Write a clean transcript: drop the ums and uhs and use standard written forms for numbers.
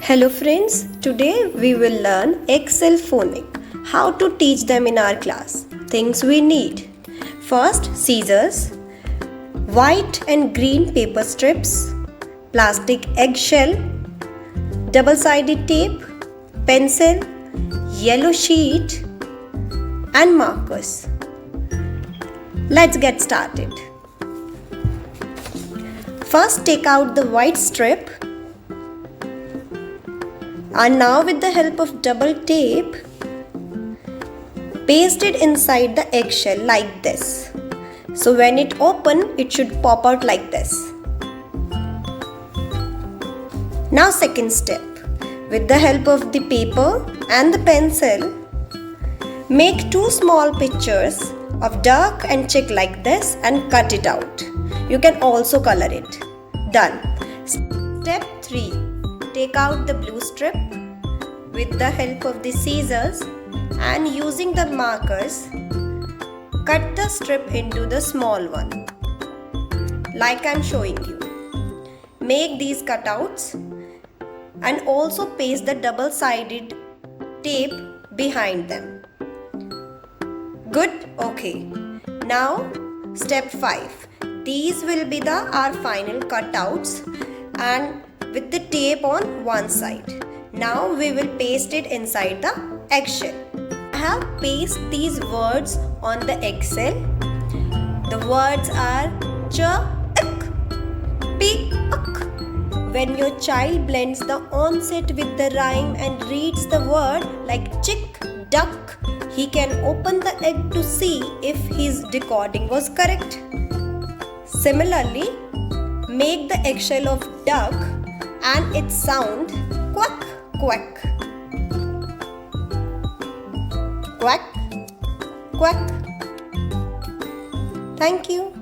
Hello friends, today we will learn Eggshell phonic. How to teach them in our class. Things we need. First, scissors, white and green paper strips, plastic eggshell, double-sided tape, pencil, yellow sheet and markers. Let's get started. First, take out the white strip. And now with the help of double tape, paste it inside the eggshell like this. So when it opens, it should pop out like this. Now second step, with the help of the paper and the pencil, make two small pictures of duck and chick like this and cut it out. You can also color it. Done. Step 3. Take out the blue strip with the help of the scissors and using the markers, cut the strip into the small one like I am showing you. Make these cutouts and also paste the double-sided tape behind them. Good? Okay. Now step 5. These will be our final cutouts and with the tape on one side. Now we will paste it inside the eggshell. I have pasted these words on the eggshell. The words are ch, ik, pi, ak. When your child blends the onset with the rhyme and reads the word like chick, duck, he can open the egg to see if his decoding was correct. Similarly, make the eggshell of duck and its sound quack, quack. Quack, quack. Thank you.